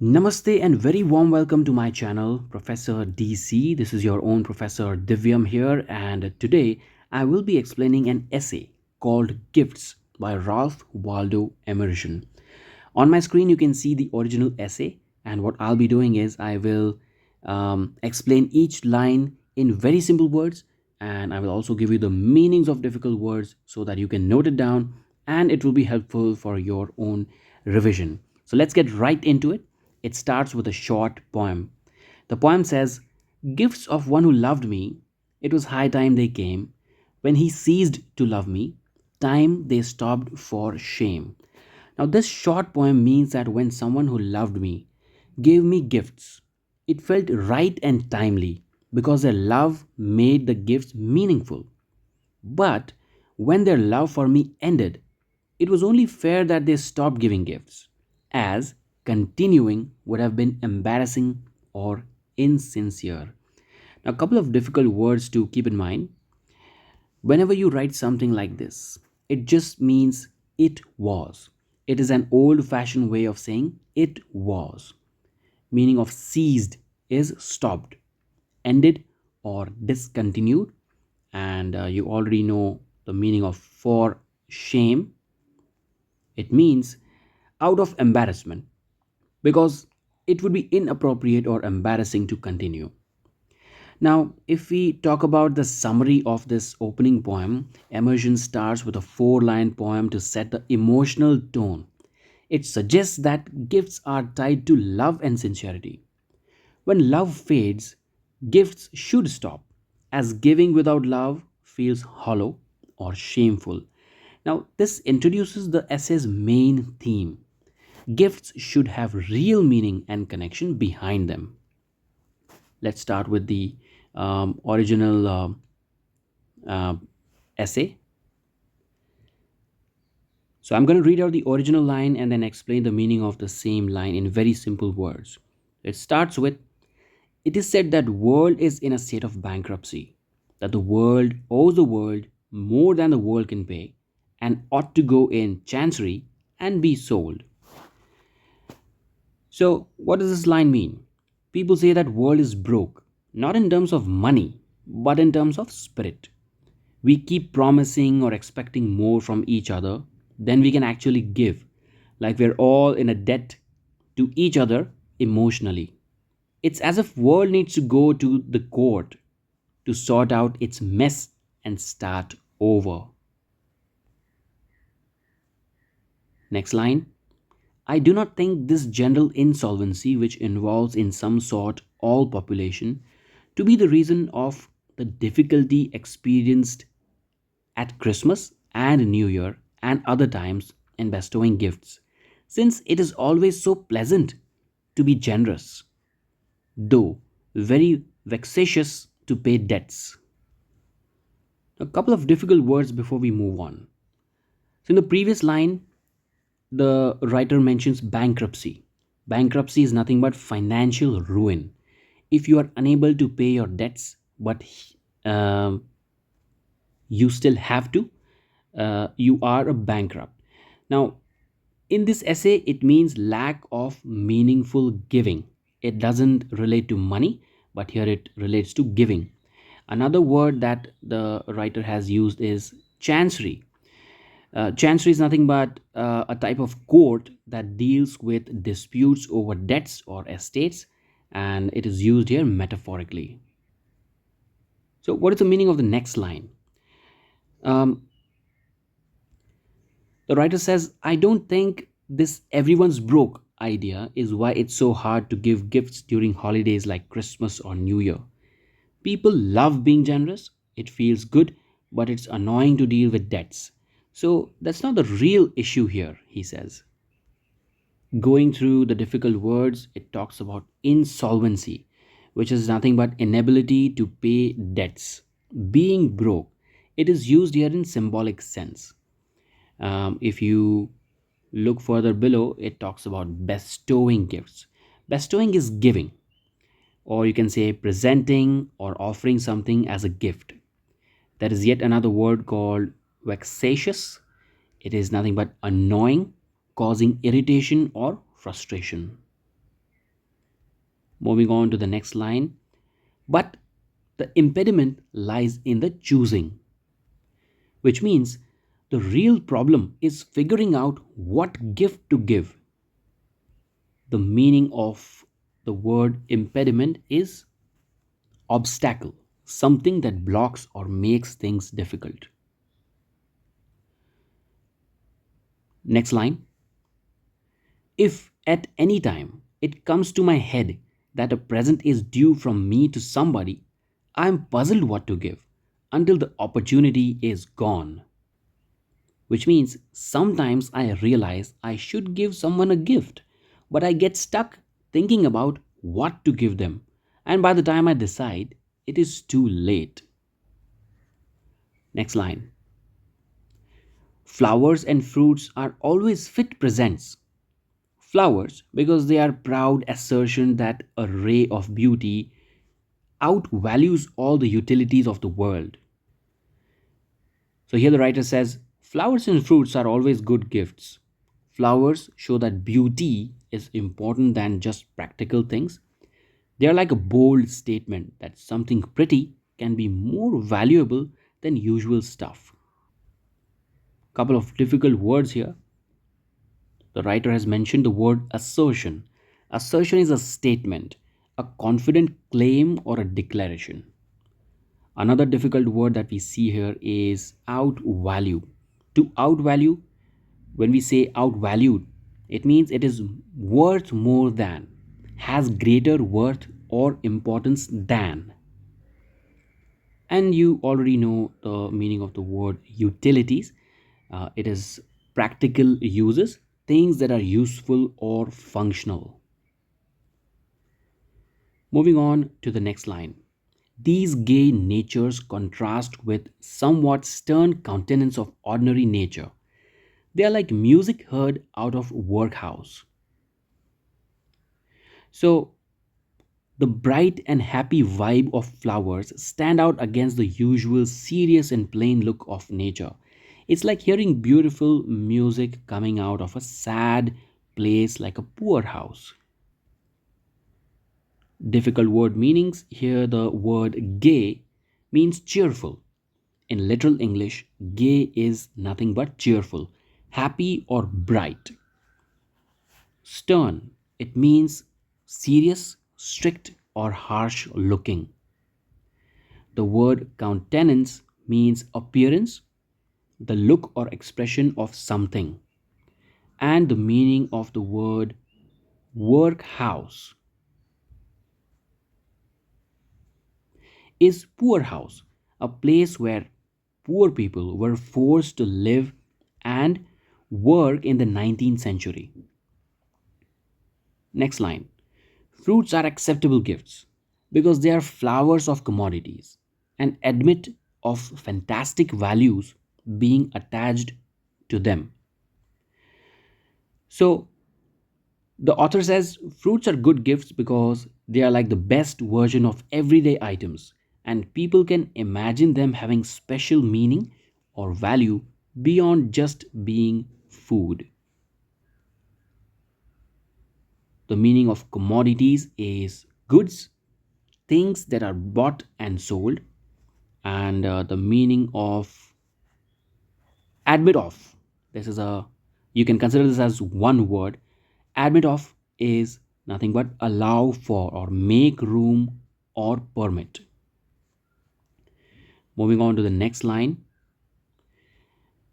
Namaste and very warm welcome to my channel, Professor DC. This is your own Professor Divyam here, and today I will be explaining an essay called Gifts by Ralph Waldo Emersion. On my screen, you can see the original essay, and what I'll be doing is I will explain each line in very simple words, and I will also give you the meanings of difficult words so that you can note it down and it will be helpful for your own revision. So let's get right into it. It starts with a short poem. The poem says, "Gifts of one who loved me, it was high time they came. When he ceased to love me, time they stopped for shame." Now, this short poem means that when someone who loved me gave me gifts, it felt right and timely because their love made the gifts meaningful. But when their love for me ended, it was only fair that they stopped giving gifts, as continuing would have been embarrassing or insincere. Now, a couple of difficult words to keep in mind. Whenever you write something like this, it just means it was. It is an old fashioned way of saying it was. Meaning of ceased is stopped, ended, or discontinued. And you already know the meaning of for shame. It means out of embarrassment because it would be inappropriate or embarrassing to continue. Now, if we talk about the summary of this opening poem, Emerson starts with a four-line poem to set the emotional tone. It suggests that gifts are tied to love and sincerity. When love fades, gifts should stop, as giving without love feels hollow or shameful. Now, this introduces the essay's main theme. Gifts should have real meaning and connection behind them. Let's start with the original uh, essay. So I'm going to read out the original line and then explain the meaning of the same line in very simple words. It starts with, "It is said that world is in a state of bankruptcy, that the world owes the world more than the world can pay, and ought to go in chancery and be sold." So, what does this line mean? People say that world is broke, not in terms of money, but in terms of spirit. We keep promising or expecting more from each other than we can actually give, like we're all in a debt to each other emotionally. It's as if world needs to go to the court to sort out its mess and start over. Next line. "I do not think this general insolvency, which involves in some sort all population, to be the reason of the difficulty experienced at Christmas and New Year and other times in bestowing gifts, since it is always so pleasant to be generous, though very vexatious to pay debts." A couple of difficult words before we move on. So, in the previous line, the writer mentions bankruptcy. Bankruptcy is nothing but financial ruin. If you are unable to pay your debts, but um, you still have to, you are a bankrupt. Now, in this essay, it means lack of meaningful giving. It doesn't relate to money, but here it relates to giving. Another word that the writer has used is chancery. Chancery is nothing but a type of court that deals with disputes over debts or estates, and it is used here metaphorically. So, what is the meaning of the next line? Um, the writer says, "I don't think this everyone's broke idea is why it's so hard to give gifts during holidays like Christmas or New Year. People love being generous, it feels good, but it's annoying to deal with debts. So, that's not the real issue here," he says. Going through the difficult words, it talks about insolvency, which is nothing but inability to pay debts. Being broke, it is used here in symbolic sense. If you look further below, it talks about bestowing gifts. Bestowing is giving, or you can say presenting or offering something as a gift. There is yet another word called vexatious. It is nothing but annoying, causing irritation or frustration. Moving on to the next line. But the impediment lies in the choosing, which means the real problem is figuring out what gift to give. The meaning of the word impediment is obstacle, something that blocks or makes things difficult. Next line. If at any time it comes to my head that a present is due from me to somebody, I am puzzled what to give until the opportunity is gone. Which means sometimes I realize I should give someone a gift, but I get stuck thinking about what to give them, and by the time I decide, it is too late. Next line. Flowers and fruits are always fit presents. Flowers, because they are proud assertion that a ray of beauty outvalues all the utilities of the world. So here the writer says flowers and fruits are always good gifts. Flowers show that beauty is important than just practical things. They are like a bold statement that something pretty can be more valuable than usual stuff. Couple of difficult words here. The writer has mentioned the word assertion. Assertion is a statement, a confident claim or a declaration. Another difficult word that we see here is outvalue. To outvalue, when we say outvalued, it means it is worth more than, has greater worth or importance than. And you already know the meaning of the word utilities. It is practical uses, things that are useful or functional. Moving on to the next line. These gay natures contrast with somewhat stern countenance of ordinary nature. They are like music heard out of workhouse. So the bright and happy vibe of flowers stand out against the usual serious and plain look of nature. It's like hearing beautiful music coming out of a sad place like a poor house. Difficult word meanings here the word gay means cheerful. In literal English, gay is nothing but cheerful, happy, or bright. Stern, it means serious, strict, or harsh looking. The word countenance means appearance, the look or expression of something. And the meaning of the word workhouse is poorhouse, a place where poor people were forced to live and work in the 19th century. Next line. Fruits are acceptable gifts because they are flowers of commodities and admit of fantastic values being attached to them. So the author says fruits are good gifts because they are like the best version of everyday items and people can imagine them having special meaning or value beyond just being food. The meaning of commodities is goods, things that are bought and sold, and the meaning of admit of. This is a you can consider this as one word. Admit of is nothing but allow for or make room or permit. Moving on to the next line.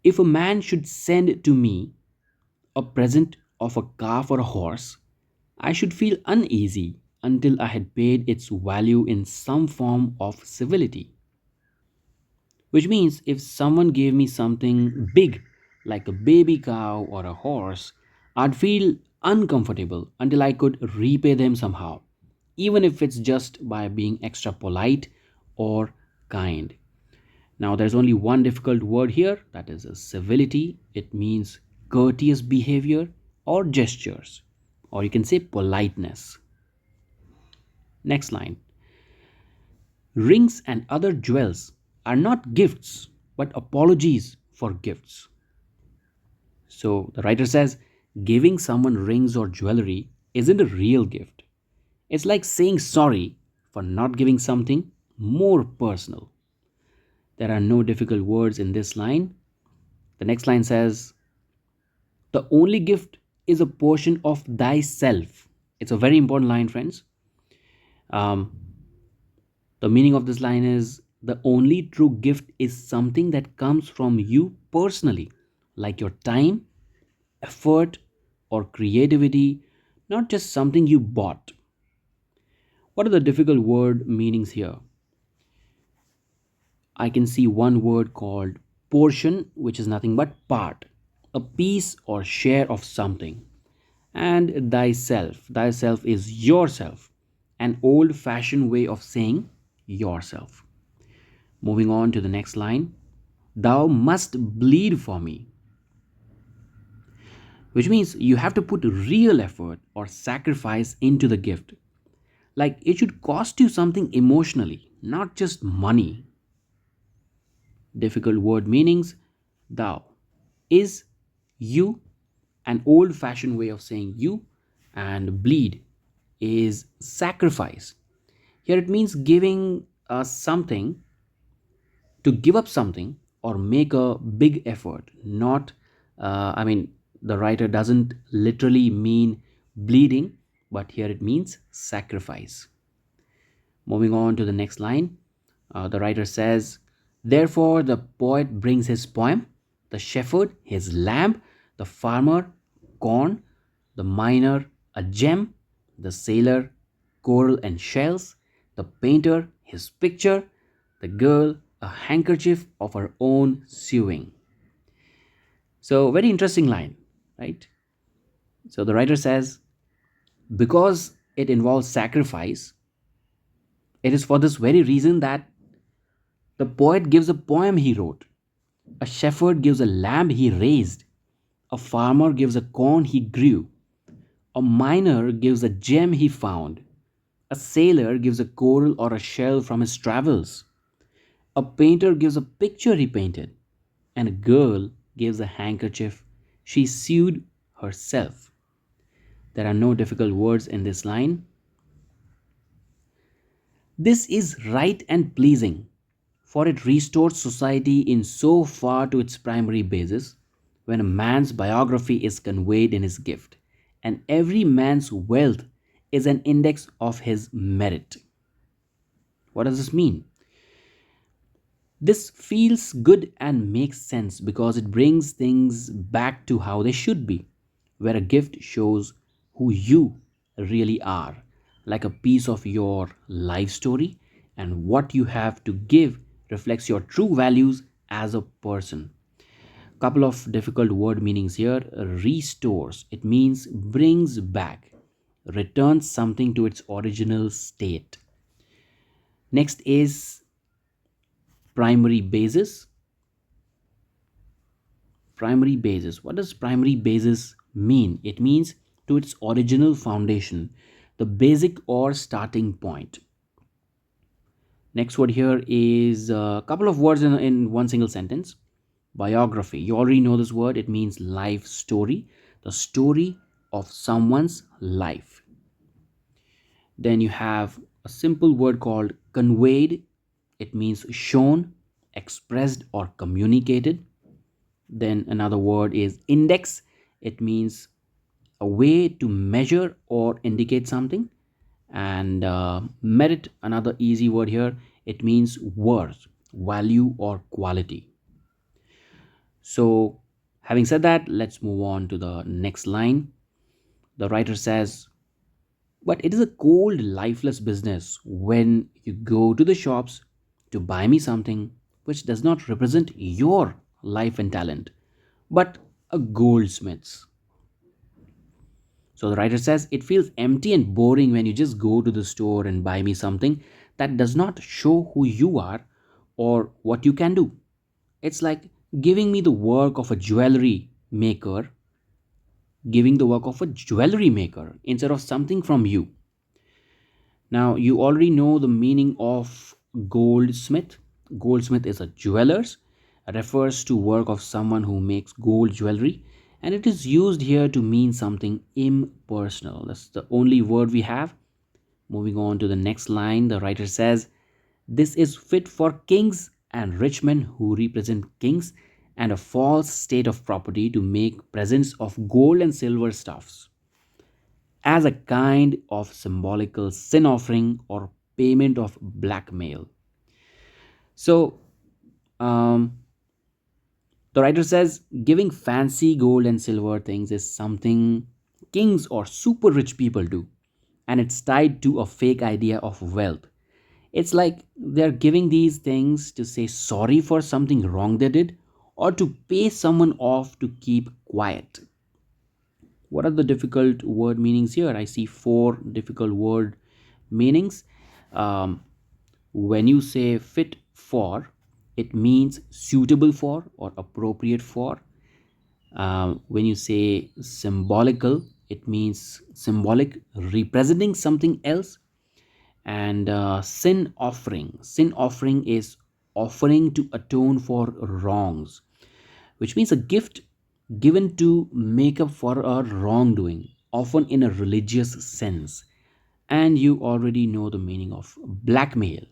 If a man should send to me a present of a calf or a horse, I should feel uneasy until I had paid its value in some form of civility. Which means if someone gave me something big, like a baby cow or a horse, I'd feel uncomfortable until I could repay them somehow, even if it's just by being extra polite or kind. Now, there's only one difficult word here that is a civility. It means courteous behavior or gestures, or you can say politeness. Next line. Rings and other jewels are not gifts, but apologies for gifts. So the writer says giving someone rings or jewelry isn't a real gift. It's like saying sorry for not giving something more personal. There are no difficult words in this line. The next line says, the only gift is a portion of thyself. It's a very important line, friends. Um, the meaning of this line is the only true gift is something that comes from you personally, like your time, effort, or creativity, not just something you bought. What are the difficult word meanings here? I can see one word called portion, which is nothing but part, a piece or share of something. And thyself. Thyself is yourself, an old fashioned way of saying yourself. Moving on to the next line, thou must bleed for me, which means you have to put real effort or sacrifice into the gift. Like it should cost you something emotionally, not just money. Difficult word meanings, thou is you, an old fashioned way of saying you, and bleed is sacrifice. Here it means giving something, to give up something or make a big effort. Not, the writer doesn't literally mean bleeding, but here it means sacrifice. Moving on to the next line, the writer says, therefore, the poet brings his poem, the shepherd his lamb, the farmer corn, the miner a gem, the sailor coral and shells, the painter his picture, the girl a handkerchief of her own sewing. So, very interesting line, right? So, the writer says, because it involves sacrifice, it is for this very reason that the poet gives a poem he wrote. A shepherd gives a lamb he raised. A farmer gives a corn he grew. A miner gives a gem he found. A sailor gives a coral or a shell from his travels. A painter gives a picture he painted. And a girl gives a handkerchief she sewed herself. There are no difficult words in this line. This is right and pleasing, for it restores society in so far to its primary basis when a man's biography is conveyed in his gift, and every man's wealth is an index of his merit. What does this mean? This feels good and makes sense because it brings things back to how they should be, where a gift shows who you really are, like a piece of your life story, and what you have to give reflects your true values as a person. Couple of difficult word meanings here. Restores, it means brings back, returns something to its original state. Next is primary basis. Primary basis. What does primary basis mean? It means to its original foundation, the basic or starting point. Next word here is a couple of words in one single sentence. Biography. You already know this word. It means life story, the story of someone's life. Then you have a simple word called conveyed. It means shown, expressed, or communicated. Then another word is index. It means a way to measure or indicate something. And merit, another easy word here, it means worth, value, or quality. So, having said that, let's move on to the next line. The writer says, but it is a cold, lifeless business when you go to the shops to buy me something which does not represent your life and talent, but a goldsmith's. So the writer says it feels empty and boring when you just go to the store and buy me something that does not show who you are or what you can do. It's like giving me the work of a jewelry maker, giving the work of a jewelry maker instead of something from you. Now, you already know the meaning of goldsmith. Goldsmith is a jeweler's, refers to work of someone who makes gold jewelry, and it is used here to mean something impersonal. That's the only word we have. Moving on to the next line, the writer says, "This is fit for kings and rich men who represent kings and a false state of property to make presents of gold and silver stuffs as a kind of symbolical sin offering or payment of blackmail." So, um, the writer says giving fancy gold and silver things is something kings or super rich people do, and it's tied to a fake idea of wealth. It's like they're giving these things to say sorry for something wrong they did or to pay someone off to keep quiet. What are the difficult word meanings here? I see four difficult word meanings. Um, when you say fit for, it means suitable for or appropriate for. When you say symbolical, it means symbolic, representing something else. And sin offering is offering to atone for wrongs, which means a gift given to make up for a wrongdoing, often in a religious sense. And you already know the meaning of blackmail.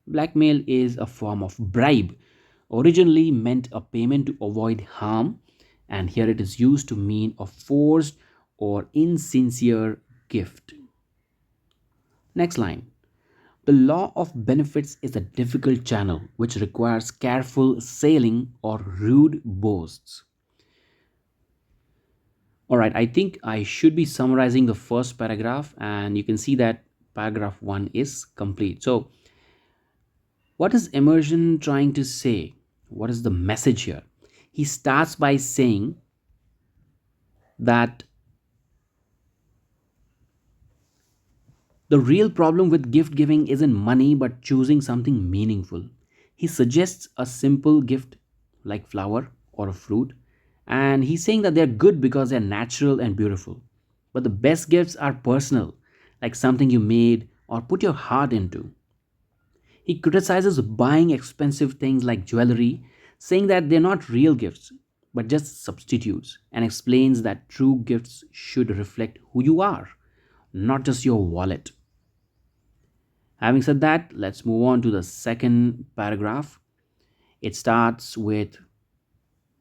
Blackmail is a form of bribe, originally meant a payment to avoid harm, and here it is used to mean a forced or insincere gift. Next line. The law of benefits is a difficult channel which requires careful sailing or rude boasts. All right, I think I should be summarizing the first paragraph, and you can see that paragraph 1 is complete. So, what is Emerson trying to say? What is the message here? He starts by saying that the real problem with gift giving isn't money but choosing something meaningful. He suggests a simple gift like flower or a fruit, and he's saying that they're good because they're natural and beautiful. But the best gifts are personal, like something you made or put your heart into. He criticizes buying expensive things like jewelry, saying that they're not real gifts but just substitutes, and explains that true gifts should reflect who you are, not just your wallet. Having said that, let's move on to the second paragraph. It starts with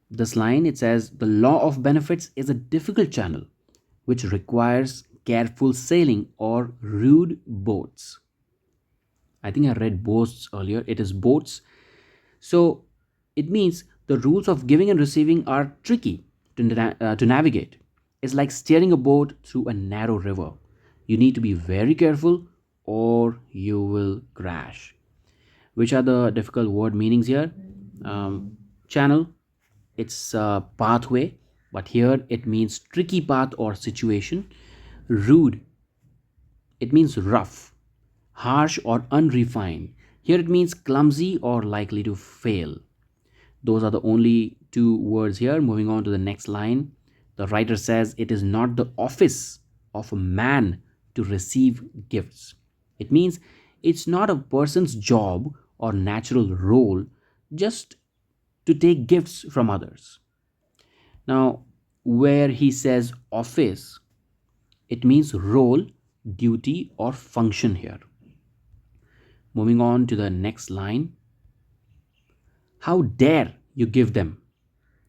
this line. It says, "The law of benefits is a difficult channel which requires careful sailing or rude boats." I think I read boats earlier. It is boats. So it means the rules of giving and receiving are tricky to navigate. It's like steering a boat through a narrow river. You need to be very careful or you will crash. Which are the difficult word meanings here? Channel, it's a pathway, but here it means tricky path or situation. Rude, it means rough, harsh, or unrefined. Here it means clumsy or likely to fail. Those are the only two words here. Moving on to the next line, the writer says it is not the office of a man to receive gifts. It means it's not a person's job or natural role just to take gifts from others. Now, where he says office, it means role, duty, or function here. Moving on to the next line, how dare you give them?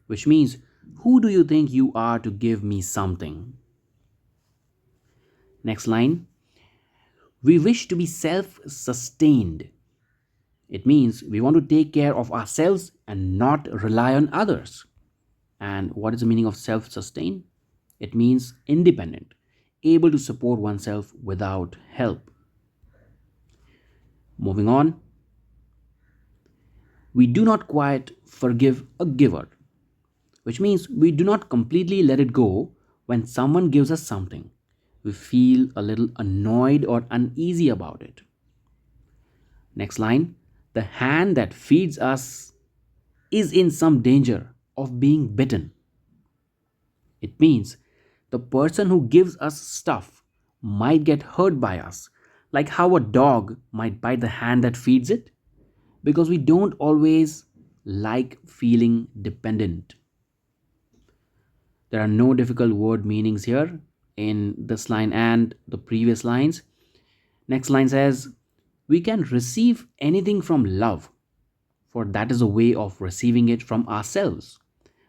Which means, who do you think you are to give me something? Next line, we wish to be self sustained. It means we want to take care of ourselves and not rely on others. And what is the meaning of self sustained? It means independent, able to support oneself without help. Moving on, we do not quite forgive a giver, which means we do not completely let it go when someone gives us something. We feel a little annoyed or uneasy about it. Next line, the hand that feeds us is in some danger of being bitten. It means the person who gives us stuff might get hurt by us, like how a dog might bite the hand that feeds it, because we don't always like feeling dependent. There are no difficult word meanings here in this line and the previous lines. Next line says, we can receive anything from love, for that is a way of receiving it from ourselves,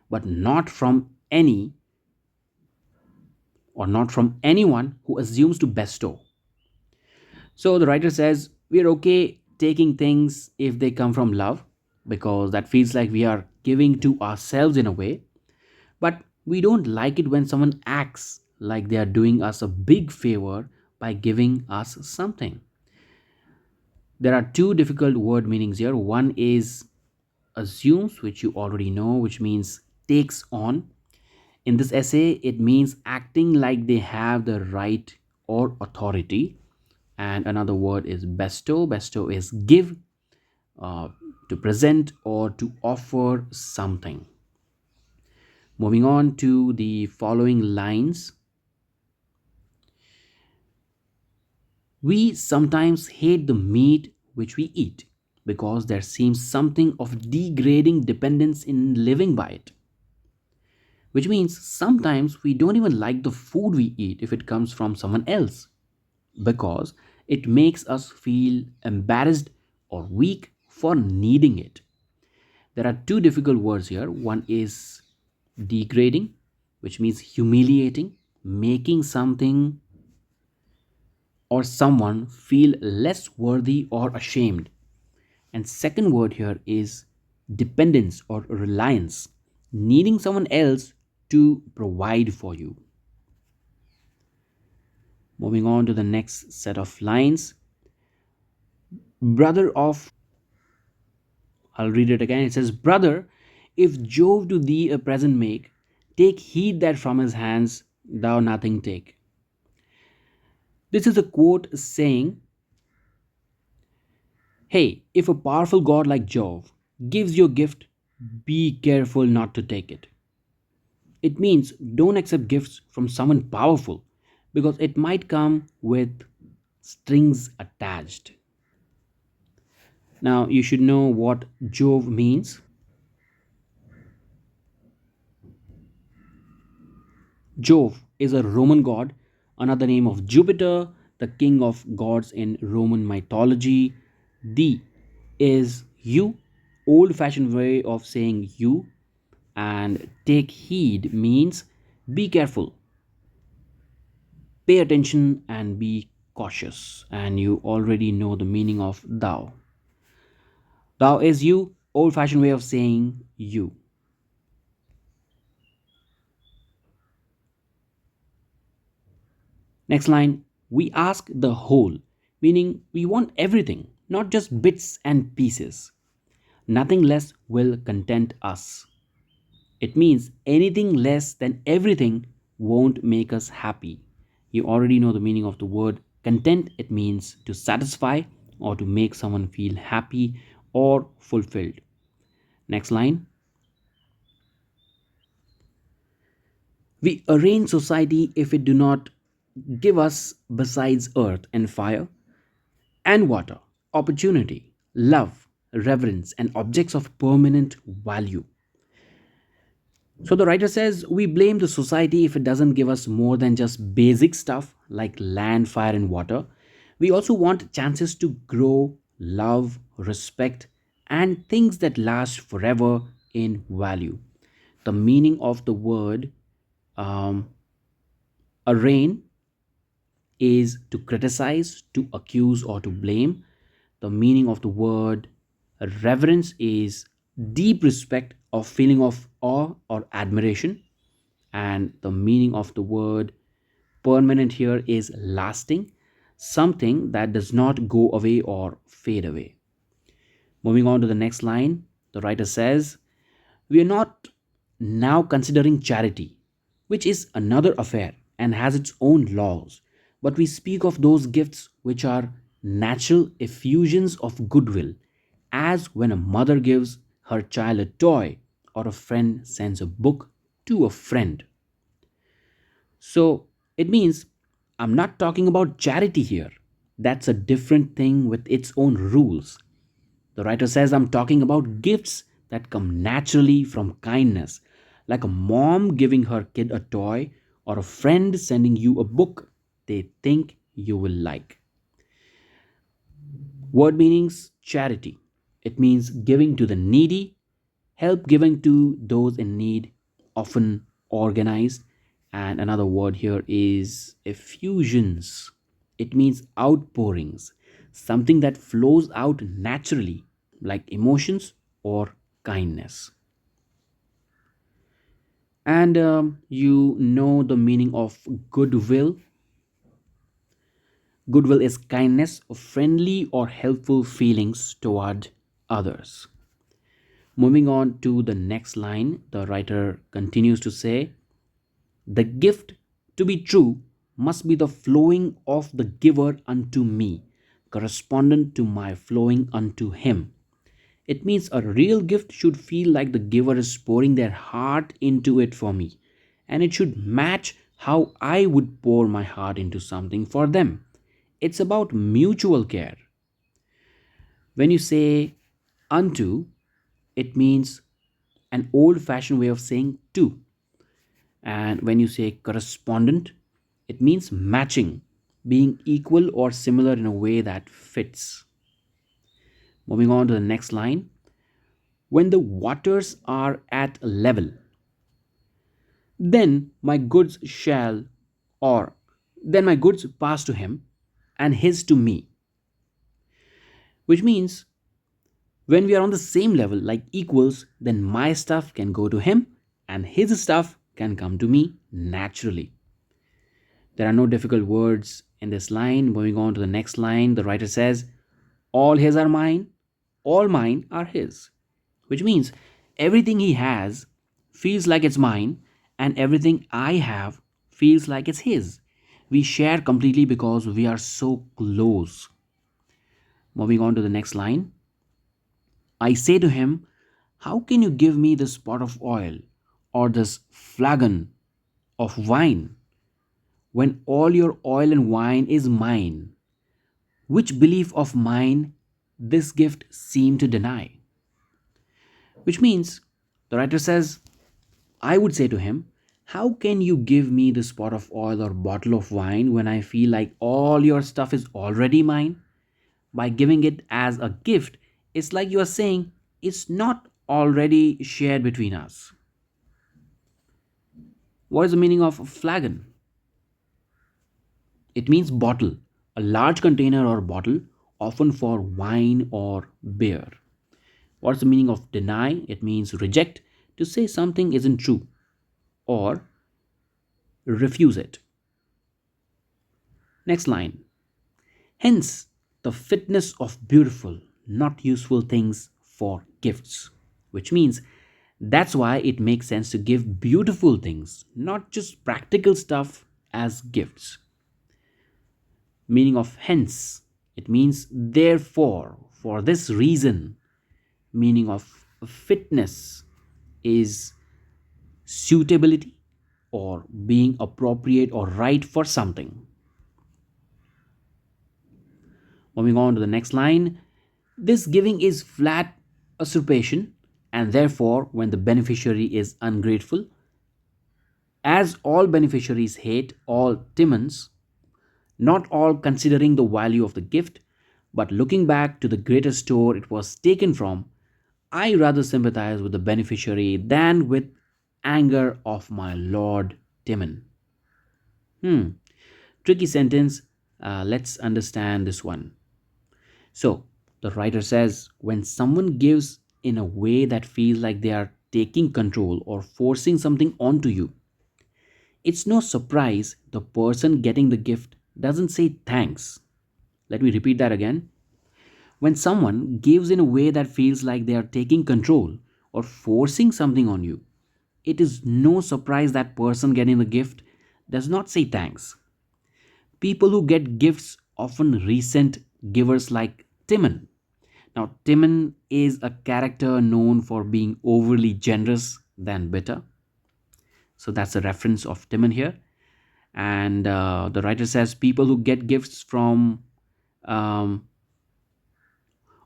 but not from any or not from anyone who assumes to bestow. So the writer says, we're okay taking things if they come from love, because that feels like we are giving to ourselves in a way. But we don't like it when someone acts like they are doing us a big favor by giving us something. There are two difficult word meanings here. One is assumes, which you already know, which means takes on. In this essay, it means acting like they have the right or authority. And another word is bestow. Bestow is give, uh, to present, or to offer something. Moving on to the following lines. We sometimes hate the meat which we eat because there seems something of degrading dependence in living by it. Which means sometimes we don't even like the food we eat if it comes from someone else, because it makes us feel embarrassed or weak for needing it. There are two difficult words here. One is degrading, which means humiliating, making something or someone feel less worthy or ashamed. And second word here is dependence or reliance, needing someone else to provide for you. Moving on to the next set of lines. Brother of, I'll read it again. It says, brother, if Jove to thee a present make, take heed that from his hands thou nothing take. This is a quote saying, hey, if a powerful god like Jove gives you a gift, be careful not to take it. It means don't accept gifts from someone powerful because it might come with strings attached. Now, you should know what Jove means. Jove is a Roman god, another name of Jupiter, the king of gods in Roman mythology. The is you, old fashioned way of saying you, and take heed means be careful, pay attention, and be cautious. And you already know the meaning of thou. Thou is you, old fashioned way of saying you. Next line, we ask the whole, meaning we want everything, not just bits and pieces. Nothing less will content us. It means anything less than everything won't make us happy. You already know the meaning of the word content. It means to satisfy or to make someone feel happy or fulfilled. Next line, we arrange society if it do not give us besides earth and fire and water, opportunity, love, reverence, and objects of permanent value. So the writer says we blame the society if it doesn't give us more than just basic stuff like land, fire, and water. We also want chances to grow, love, respect, and things that last forever in value. The meaning of the word um, arraign is to criticize, to accuse, or to blame. The meaning of the word reverence is deep respect or feeling of awe or admiration. And the meaning of the word permanent here is lasting, something that does not go away or fade away. Moving on to the next line, the writer says, we are not now considering charity, which is another affair and has its own laws, but we speak of those gifts which are natural effusions of goodwill, as when a mother gives her child a toy or a friend sends a book to a friend. So it means I'm not talking about charity here. That's a different thing with its own rules. The writer says I'm talking about gifts that come naturally from kindness, like a mom giving her kid a toy or a friend sending you a book they think you will like. Word meanings charity. It means giving to the needy, help giving to those in need, often organized. And another word here is effusions. It means outpourings, something that flows out naturally, like emotions or kindness. And you know the meaning of goodwill. Goodwill is kindness, friendly or helpful feelings toward others. Moving on to the next line, the writer continues to say, the gift to be true must be the flowing of the giver unto me, correspondent to my flowing unto him. It means a real gift should feel like the giver is pouring their heart into it for me, and it should match how I would pour my heart into something for them. It's about mutual care. When you say unto, it means an old fashioned way of saying to. And when you say correspondent, it means matching, being equal or similar in a way that fits. Moving on to the next line, when the waters are at level, then my goods shall, or then my goods pass to him, and his to me. Which means when we are on the same level, like equals, then my stuff can go to him, and his stuff can come to me naturally. There are no difficult words in this line. Moving on to the next line, the writer says, all his are mine, all mine are his. Which means everything he has feels like it's mine, and everything I have feels like it's his. We share completely because we are so close. Moving on to the next line, I say to him, how can you give me this pot of oil or this flagon of wine when all your oil and wine is mine? Which belief of mine this gift seemed to deny? Which means, the writer says, I would say to him, how can you give me this pot of oil or bottle of wine when I feel like all your stuff is already mine? By giving it as a gift, it's like you are saying it's not already shared between us. What is the meaning of flagon? It means bottle, a large container or bottle, often for wine or beer. What's the meaning of deny? It means reject, to say something isn't true, or refuse it. Next line. Hence, the fitness of beautiful, not useful things for gifts. Which means that's why it makes sense to give beautiful things, not just practical stuff, as gifts. Meaning of hence, it means therefore, for this reason. Meaning of fitness is suitability or being appropriate or right for something. Moving on to the next line, this giving is flat usurpation, and therefore, when the beneficiary is ungrateful, as all beneficiaries hate all Timmons, not all considering the value of the gift, but looking back to the greater store it was taken from, I rather sympathize with the beneficiary than with anger of my Lord Timon. Hmm, tricky sentence. Let's understand this one. So, the writer says when someone gives in a way that feels like they are taking control or forcing something onto you, it's no surprise the person getting the gift doesn't say thanks. Let me repeat that again. When someone gives in a way that feels like they are taking control or forcing something on you, it is no surprise that person getting the gift does not say thanks. People who get gifts often resent givers like Timon. Now, Timon is a character known for being overly generous than bitter. So that's a reference of Timon here. And the writer says people who get gifts from, um,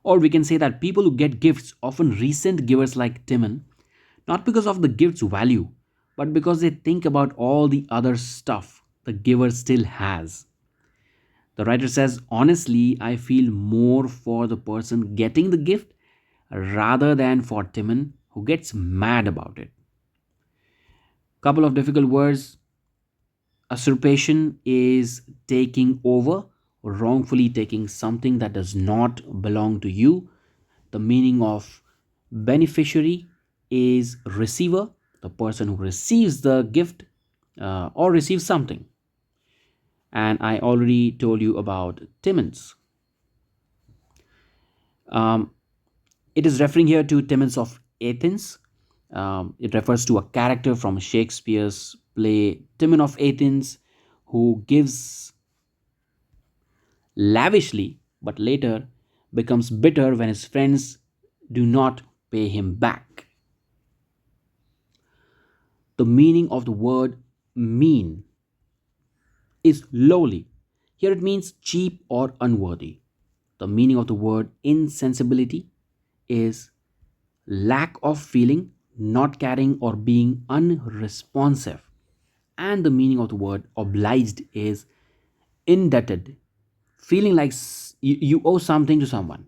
or we can say that people who get gifts often resent givers like Timon, not because of the gift's value, but because they think about all the other stuff the giver still has. The writer says, honestly, I feel more for the person getting the gift rather than for Timon who gets mad about it. Couple of difficult words. Usurpation is taking over, wrongfully taking something that does not belong to you. The meaning of beneficiary is receiver, the person who receives the gift or receives something. And I already told you about Timmons. Um, it is referring here to Timmons of Athens. It refers to a character from Shakespeare's play Timon of Athens who gives lavishly but later becomes bitter when his friends do not pay him back. The meaning of the word mean is lowly. Here it means cheap or unworthy. The meaning of the word insensibility is lack of feeling, not caring, or being unresponsive. And the meaning of the word obliged is indebted, feeling like you owe something to someone.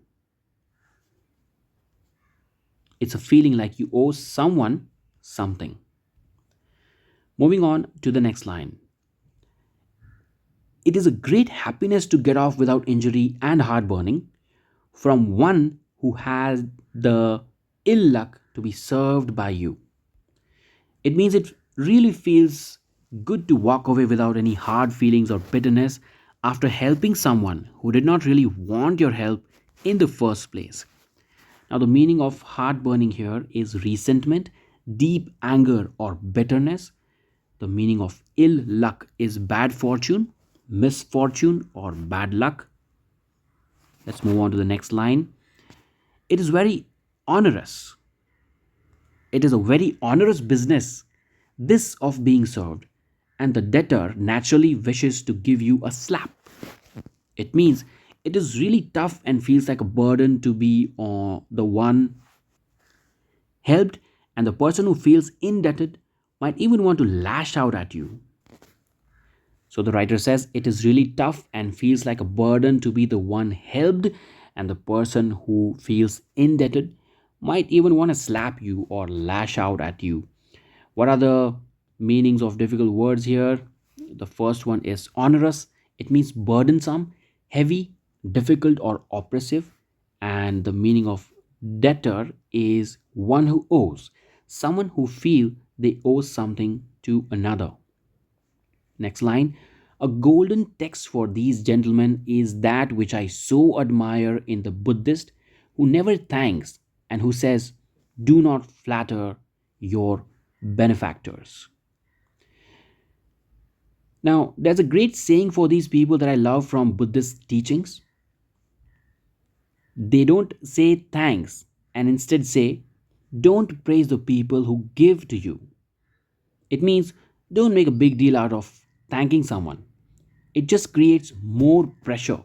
It's a feeling like you owe someone something. Moving on to the next line. It is a great happiness to get off without injury and heartburning from one who has the ill luck to be served by you. It means it really feels good to walk away without any hard feelings or bitterness after helping someone who did not really want your help in the first place. Now, the meaning of heartburning here is resentment, deep anger, or bitterness. The meaning of ill luck is bad fortune, misfortune, or bad luck. Let's move on to the next line. It is very onerous. It is a very onerous business, this of being served, and the debtor naturally wishes to give you a slap. It means it is really tough and feels like a burden to be the one helped, and the person who feels indebted might even want to lash out at you. So the writer says it is really tough and feels like a burden to be the one helped, and the person who feels indebted might even want to slap you or lash out at you. What are the meanings of difficult words here? The first one is onerous. It means burdensome, heavy, difficult, or oppressive. And the meaning of debtor is one who owes, someone who feel they owe something to another. Next line. A golden text for these gentlemen is that which I so admire in the Buddhist who never thanks and who says, do not flatter your benefactors. Now, there's a great saying for these people that I love from Buddhist teachings. They don't say thanks and instead say, don't praise the people who give to you. It means don't make a big deal out of thanking someone. It just creates more pressure.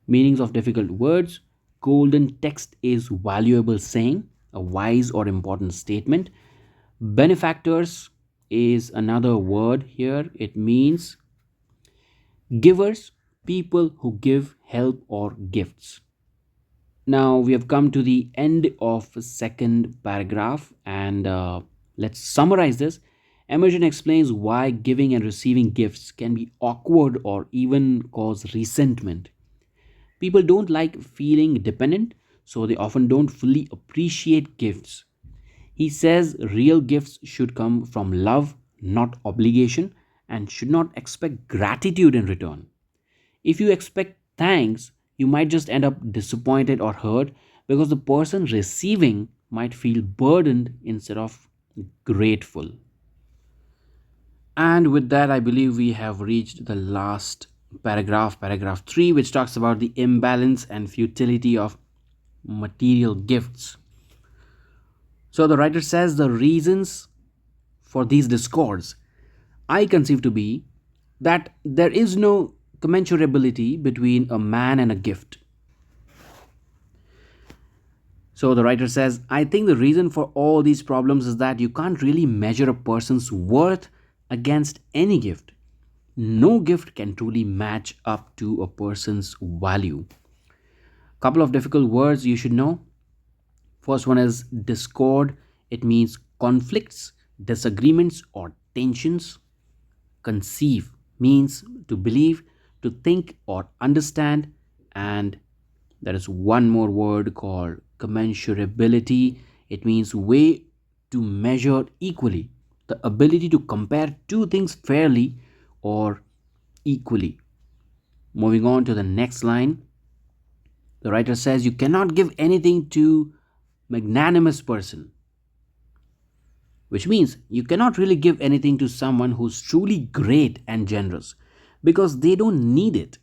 Meanings of difficult words. Golden text is valuable saying, a wise or important statement. Benefactors is another word here. It means givers, people who give help or gifts. Now we have come to the end of the second paragraph, and let's summarize this. Emerson explains why giving and receiving gifts can be awkward or even cause resentment. People don't like feeling dependent, so they often don't fully appreciate gifts. He says real gifts should come from love, not obligation, and should not expect gratitude in return. If you expect thanks, you might just end up disappointed or hurt because the person receiving might feel burdened instead of grateful. And with that, I believe we have reached the last paragraph, paragraph 3, which talks about the imbalance and futility of material gifts. So the writer says the reasons for these discords I conceive to be that there is no commensurability between a man and a gift. So the writer says, I think the reason for all these problems is that you can't really measure a person's worth against any gift. No gift can truly match up to a person's value. Couple of difficult words you should know. First one is discord. It means conflicts, disagreements, or tensions. Conceive means to believe, to think, or understand. And there is one more word called commensurability. It means way to measure equally, the ability to compare two things fairly or equally. Moving on to the next line, the writer says you cannot give anything to magnanimous person, which means you cannot really give anything to someone who's truly great and generous because they don't need it.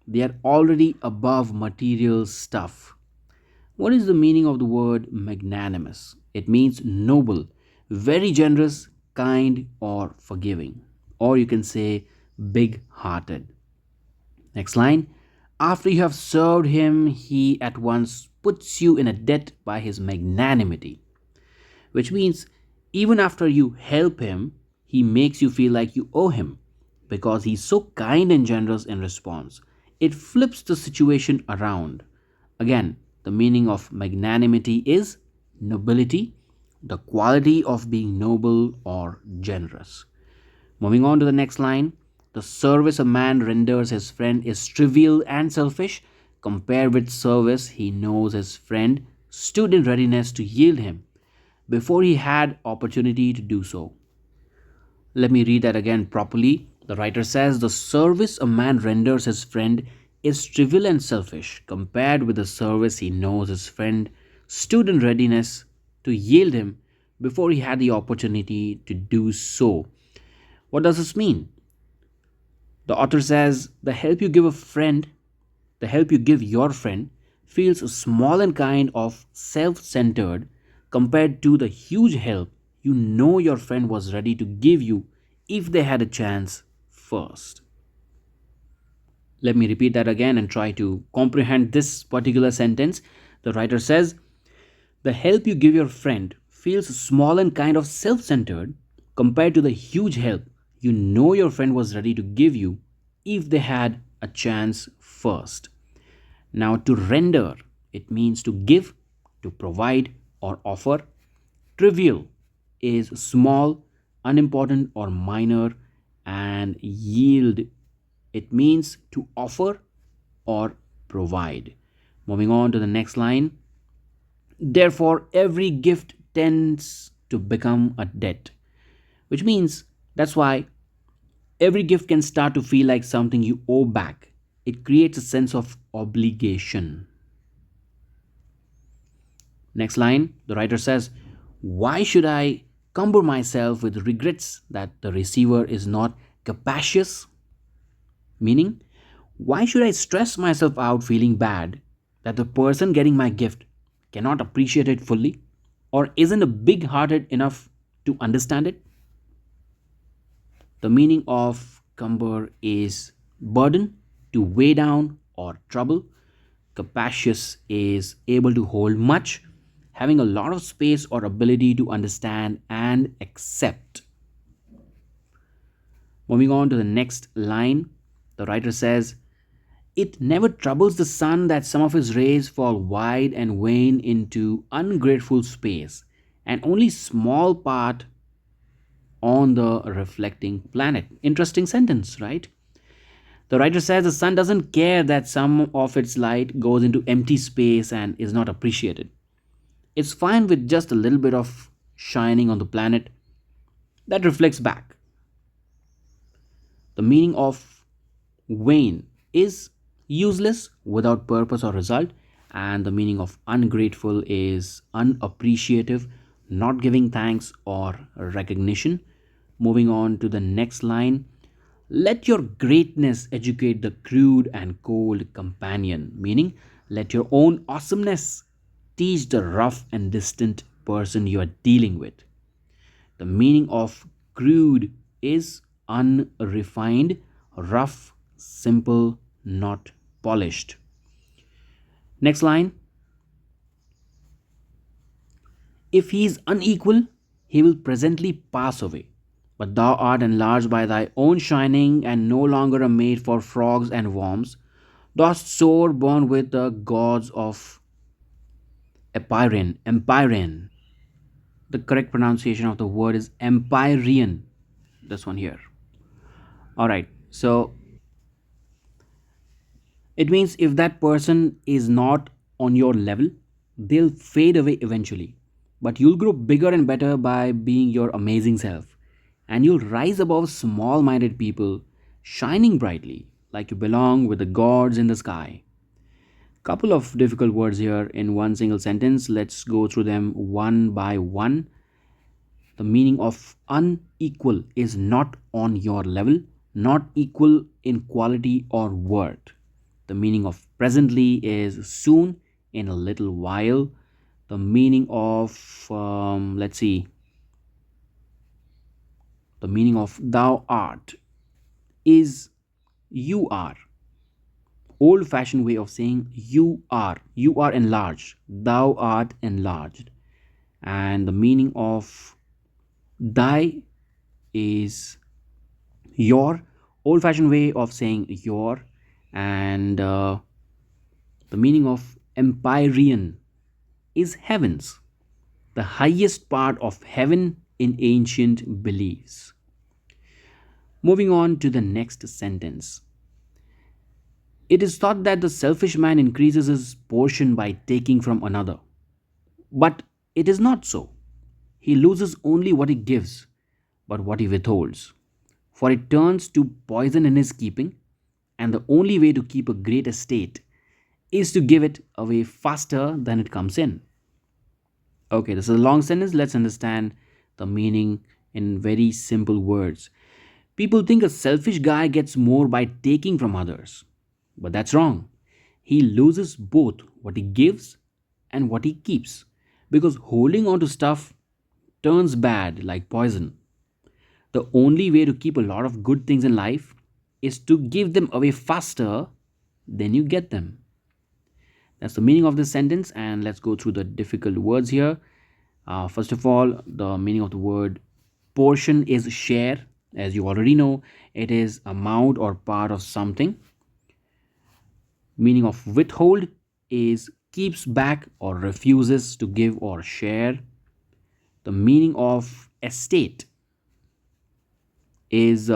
They are already above material stuff. What is the meaning of the word magnanimous? It means noble, very generous, kind, or forgiving. Or you can say big hearted. Next line. After you have served him, he at once puts you in a debt by his magnanimity, which means even after you help him, he makes you feel like you owe him because he's so kind and generous in response. It flips the situation around. Again, the meaning of magnanimity is nobility, the quality of being noble or generous. Moving on to the next line, the service a man renders his friend is trivial and selfish compared with service he knows his friend stood in readiness to yield him before he had opportunity to do so. Let me read that again properly. The writer says the service a man renders his friend is trivial and selfish compared with the service he knows his friend stood in readiness to yield him before he had the opportunity to do so. What does this mean? The author says the help you give your friend feels small and kind of self-centered compared to the huge help you know your friend was ready to give you if they had a chance first. Let me repeat that again and try to comprehend this particular sentence. The writer says, the help you give your friend feels small and kind of self centered compared to the huge help you know your friend was ready to give you if they had a chance first. Now, to render, it means to give, to provide, or offer. Trivial is small, unimportant, or minor, and yield, it means to offer or provide. Moving on to the next line. Therefore, every gift tends to become a debt, which means that's why every gift can start to feel like something you owe back. It creates a sense of obligation. Next line, the writer says, why should I cumber myself with regrets that the receiver is not capacious? Meaning, why should I stress myself out feeling bad that the person getting my gift cannot appreciate it fully or isn't big hearted enough to understand it? The meaning of cumber is burden, to weigh down, or trouble. Capacious is able to hold much, having a lot of space or ability to understand and accept. Moving on to the next line, the writer says, it never troubles the sun that some of his rays fall wide and wane into ungrateful space, and only small part on the reflecting planet. Interesting sentence, right? The writer says the sun doesn't care that some of its light goes into empty space and is not appreciated. It's fine with just a little bit of shining on the planet that reflects back. The meaning of vain is useless, without purpose or result, and the meaning of ungrateful is unappreciative, not giving thanks or recognition. Moving on to the next line, let your greatness educate the crude and cold companion, meaning let your own awesomeness teach the rough and distant person you are dealing with. The meaning of crude is unrefined, rough, simple, not polished. Next line, if he is unequal, he will presently pass away. But thou art enlarged by thy own shining, and no longer a maid for frogs and worms. Thou art sore born with the gods of Empyrean. The correct pronunciation of the word is Empyrean. This one here. All right. So it means if that person is not on your level, they'll fade away eventually. But you'll grow bigger and better by being your amazing self. And you'll rise above small minded people, shining brightly like you belong with the gods in the sky. Couple of difficult words here in one single sentence. Let's go through them one by one. The meaning of unequal is not on your level, not equal in quality or worth. The meaning of presently is soon, in a little while. The meaning of, let's see, the meaning of thou art is you are. Old fashioned way of saying you are enlarged, thou art enlarged. And the meaning of thy is your, old fashioned way of saying your. And the meaning of empyrean is heavens, the highest part of heaven in ancient beliefs. Moving on to the next sentence. It is thought that the selfish man increases his portion by taking from another. But it is not so. He loses only what he gives, but what he withholds. For it turns to poison in his keeping, and the only way to keep a great estate is to give it away faster than it comes in. Okay, this is a long sentence. Let's understand the meaning in very simple words. People think a selfish guy gets more by taking from others, but that's wrong. He loses both what he gives and what he keeps because holding on to stuff turns bad like poison. The only way to keep a lot of good things in life is to give them away faster than you get them. That's the meaning of this sentence, and let's go through the difficult words here. First of all, the meaning of the word portion is share. As you already know, it is amount or part of something. Meaning of withhold is keeps back or refuses to give or share. The meaning of estate is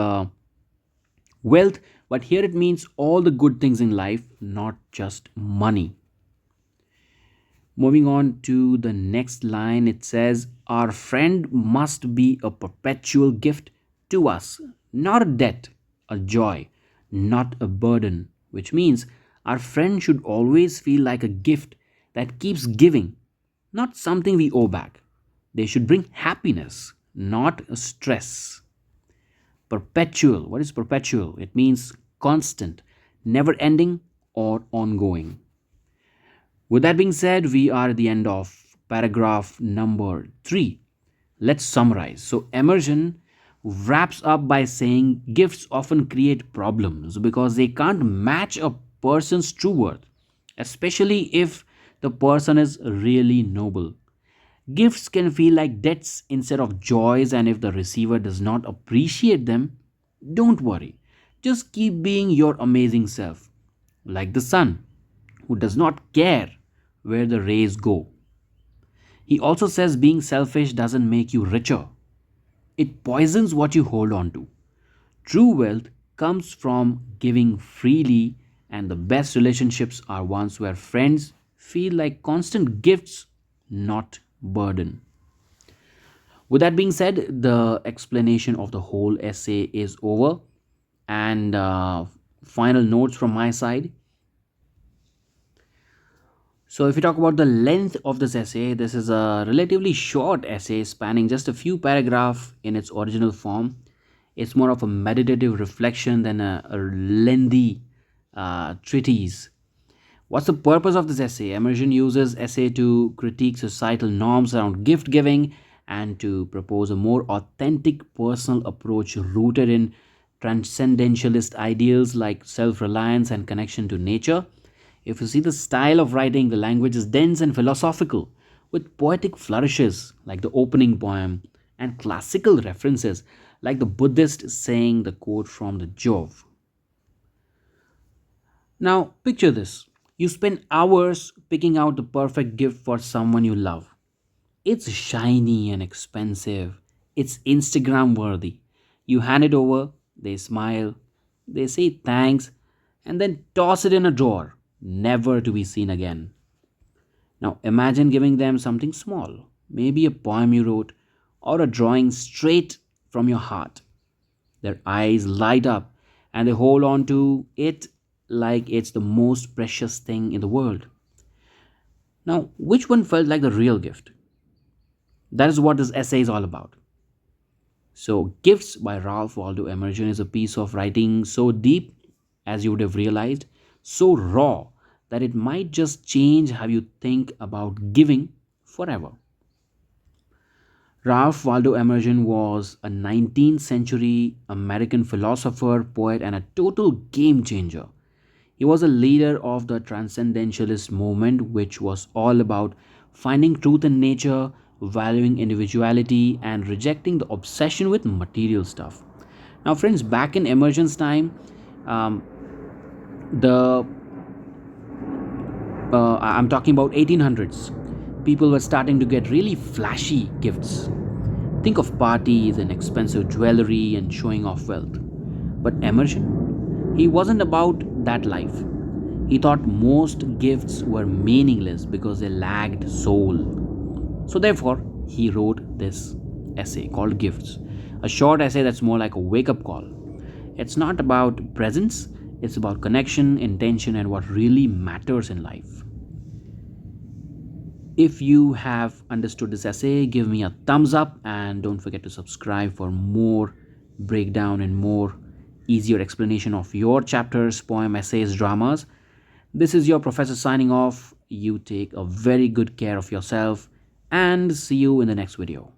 wealth, but here it means all the good things in life, not just money. Moving on to the next line, it says, our friend must be a perpetual gift to us, not a debt, a joy, not a burden, which means our friend should always feel like a gift that keeps giving, not something we owe back. They should bring happiness, not stress. Perpetual. What is perpetual? It means constant, never ending, or ongoing. With that being said, we are at the end of paragraph number 3. Let's summarize. So, Emerson wraps up by saying gifts often create problems because they can't match a person's true worth, especially if the person is really noble. Gifts can feel like debts instead of joys, and if the receiver does not appreciate them, don't worry. Just keep being your amazing self, like the sun, who does not care where the rays go. He also says being selfish doesn't make you richer, it poisons what you hold on to. True wealth comes from giving freely, and the best relationships are ones where friends feel like constant gifts, not burden. With that being said, the explanation of the whole essay is over, and final notes from my side. So, if we talk about the length of this essay, this is a relatively short essay spanning just a few paragraphs in its original form. It's more of a meditative reflection than a lengthy treatise. What's the purpose of this essay? Emerson uses essay to critique societal norms around gift giving and to propose a more authentic personal approach rooted in transcendentalist ideals like self-reliance and connection to nature. If you see the style of writing, the language is dense and philosophical, with poetic flourishes like the opening poem and classical references like the Buddhist saying the quote from the Jove. Now, picture this. You spend hours picking out the perfect gift for someone you love. It's shiny and expensive. It's Instagram worthy. You hand it over, they smile, they say thanks, and then toss it in a drawer, never to be seen again. Now imagine giving them something small, maybe a poem you wrote or a drawing straight from your heart. Their eyes light up and they hold on to it like it's the most precious thing in the world. Now, which one felt like the real gift? That is what this essay is all about. So, Gifts by Ralph Waldo Emersion is a piece of writing so deep, as you would have realized, so raw that it might just change how you think about giving forever. Ralph Waldo Emerson was a 19th century American philosopher, poet, and a total game changer. He was a leader of the transcendentalist movement, which was all about finding truth in nature, valuing individuality, and rejecting the obsession with material stuff. Now, friends, back in Emerson's time, um, the I'm talking about 1800s, people were starting to get really flashy gifts. Think of parties and expensive jewelry and showing off wealth. But Emerson, he wasn't about that life. He thought most gifts were meaningless because they lacked soul. So, therefore, he wrote this essay called Gifts, a short essay that's more like a wake up call. It's not about presents, it's about connection, intention, and what really matters in life. If you have understood this essay, give me a thumbs up and don't forget to subscribe for more breakdown and more easier explanation of your chapters, poem, essays, dramas. This is your professor signing off. You take a very good care of yourself and see you in the next video.